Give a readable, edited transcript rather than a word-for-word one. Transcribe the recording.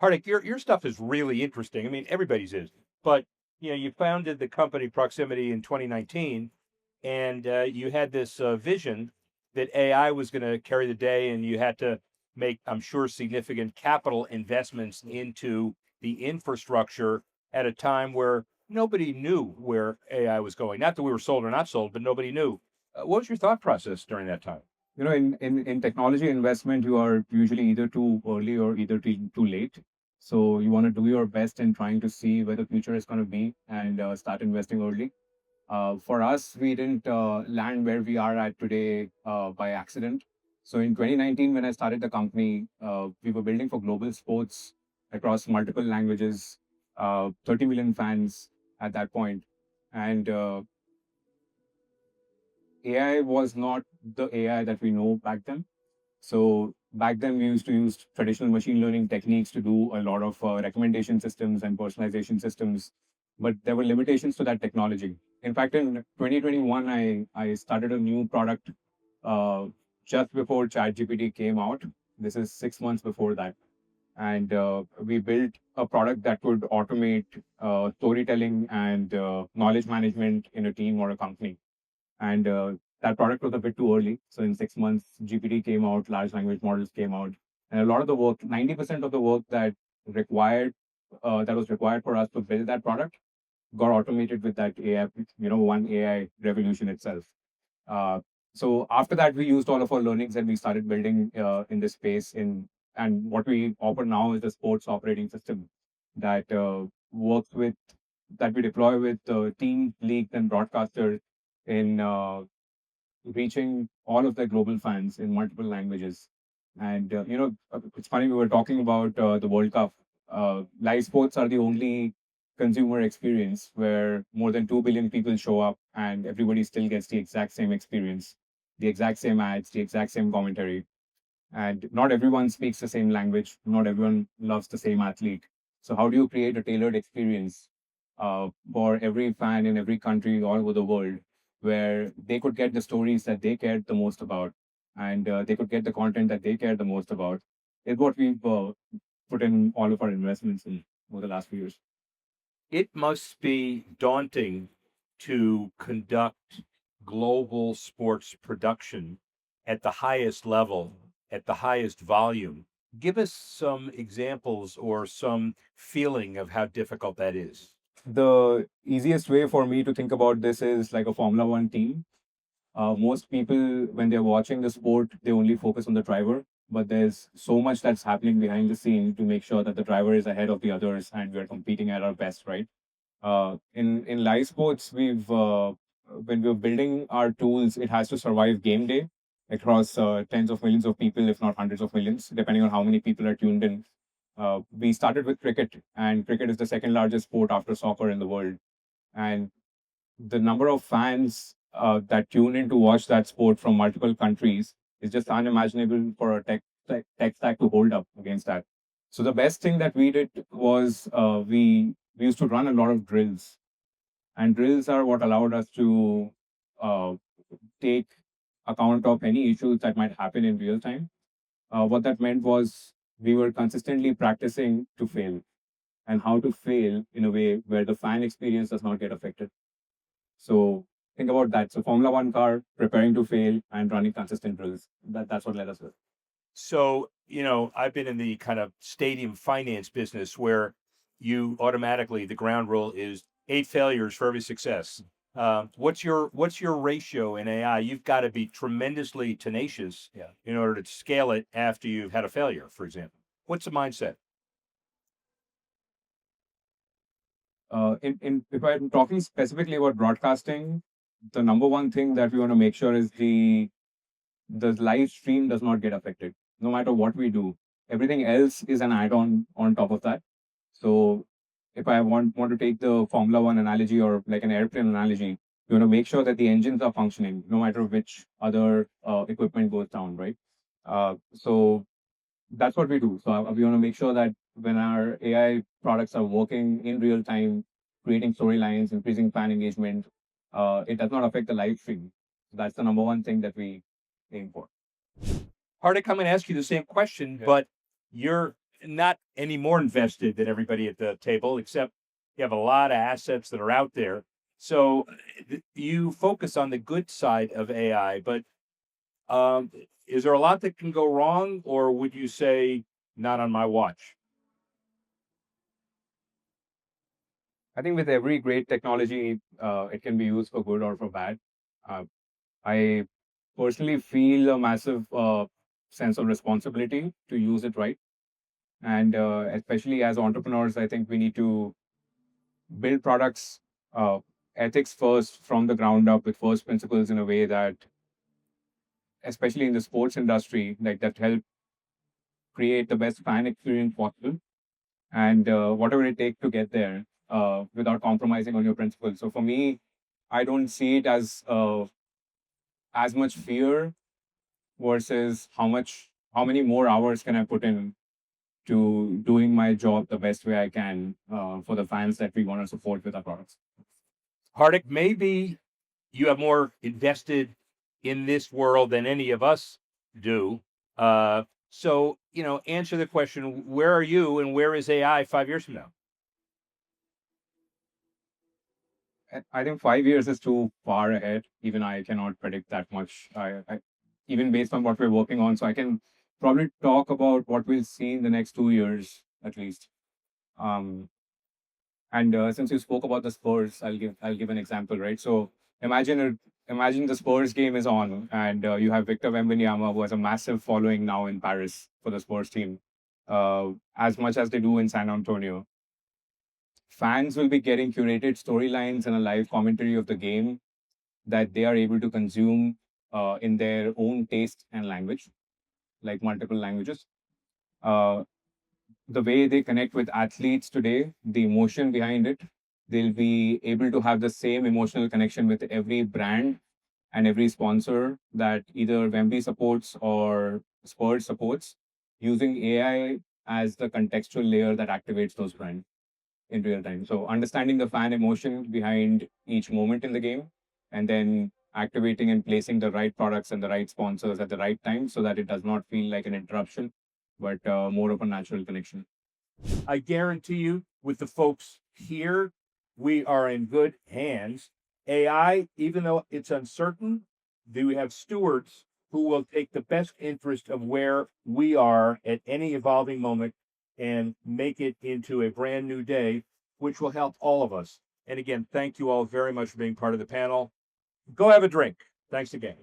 Hardik, your stuff is really interesting. I mean, everybody's is, but you founded the company Proximity in 2019, and you had this vision that AI was going to carry the day, and you had to make, I'm sure, significant capital investments into the infrastructure at a time where nobody knew where AI was going. Not that we were sold or not sold, but nobody knew. What was your thought process during that time? In technology investment, you are usually either too early or either too late. So you want to do your best in trying to see where the future is going to be and start investing early. For us, we didn't land where we are at today by accident. So in 2019, when I started the company, we were building for global sports across multiple languages, 30 million fans at that point. And AI was not the AI that we know back then. So back then, we used to use traditional machine learning techniques to do a lot of recommendation systems and personalization systems, but there were limitations to that technology. In fact, in 2021, I started a new product uh, just before ChatGPT came out. This is 6 months before that. And we built a product that could automate storytelling and knowledge management in a team or a company. And that product was a bit too early. So in 6 months, GPT came out, large language models came out, and a lot of the work, 90% of the work required that was required for us to build that product got automated with that AI, one AI revolution itself. Uh, so after that, we used all of our learnings and we started building in this space. And what we offer now is the sports operating system that works with that we deploy with teams, leagues, and broadcasters in reaching all of the global fans in multiple languages. And it's funny, we were talking about the World Cup. Live sports are the only consumer experience where more than 2 billion people show up and everybody still gets the exact same experience, the exact same ads, the exact same commentary. And not everyone speaks the same language, not everyone loves the same athlete. So how do you create a tailored experience for every fan in every country all over the world, where they could get the stories that they cared the most about, and they could get the content that they care the most about? Is what we've put in all of our investments in over the last few years. It must be daunting to conduct global sports production at the highest level, at the highest volume. Give us some examples or some feeling of how difficult that is. The easiest way for me to think about this is like a Formula One team. Most people, when they're watching the sport, they only focus on the driver, but there's so much that's happening behind the scene to make sure that the driver is ahead of the others and we're competing at our best, right? In live sports, we've when we're building our tools, it has to survive game day across tens of millions of people, if not hundreds of millions, depending on how many people are tuned in. We started with cricket, and cricket is the second largest sport after soccer in the world. And the number of fans that tune in to watch that sport from multiple countries is just unimaginable for a tech stack to hold up against that. So the best thing that we did was we used to run a lot of drills, and drills are what allowed us to uh, take account of any issues that might happen in real time. What that meant was we were consistently practicing to fail and how to fail in a way where the fan experience does not get affected. So think about that. So Formula One car preparing to fail and running consistent drills. That's what led us with. So, I've been in the kind of stadium finance business where you automatically, the ground rule is 8 failures for every success. What's your ratio in AI? You've got to be tremendously tenacious, yeah, in order to scale it after you've had a failure, for example. What's the mindset? If I'm talking specifically about broadcasting, the number one thing that we want to make sure is the live stream does not get affected, no matter what we do. Everything else is an add-on on top of that. So if I want to take the Formula One analogy or like an airplane analogy, you want to make sure that the engines are functioning, no matter which other equipment goes down, right? So that's what we do. So we want to make sure that when our AI products are working in real time, creating storylines, increasing fan engagement, it does not affect the live stream. That's the number one thing that we aim for. Hardik, I'm going to ask you the same question, but you're not any more invested than everybody at the table, except you have a lot of assets that are out there. So you focus on the good side of AI, but um, is there a lot that can go wrong, or would you say not on my watch? I think with every great technology, it can be used for good or for bad. Uh, I personally feel a massive sense of responsibility to use it right. And especially as entrepreneurs, I think we need to build products uh, ethics first from the ground up with first principles in a way that, especially in the sports industry, like that help create the best fan experience possible and whatever it takes to get there without compromising on your principles. So for me, I don't see it as much fear versus how many more hours can I put in to doing my job the best way I can for the fans that we want to support with our products. Hardik, maybe you have more invested in this world than any of us do. So, answer the question, where are you and where is AI 5 years from now? I think 5 years is too far ahead. Even I cannot predict that much. Even based on what we're working on, so I can probably talk about what we'll see in the next 2 years at least. Um, and since you spoke about the Spurs, I'll give an example, right? So imagine the Spurs game is on, and you have Victor Wembanyama, who has a massive following now in Paris for the Spurs team, as much as they do in San Antonio. Fans will be getting curated storylines and a live commentary of the game that they are able to consume in their own taste and language, like multiple languages. Uh, the way they connect with athletes today, the emotion behind it, they'll be able to have the same emotional connection with every brand and every sponsor that either Wembley supports or Spurs supports, using AI as the contextual layer that activates those brands in real time. So understanding the fan emotion behind each moment in the game, and then activating and placing the right products and the right sponsors at the right time so that it does not feel like an interruption, but more of a natural connection. I guarantee you, with the folks here, we are in good hands. AI, even though it's uncertain, do we have stewards who will take the best interest of where we are at any evolving moment and make it into a brand new day, which will help all of us. And again, thank you all very much for being part of the panel. Go have a drink. Thanks again.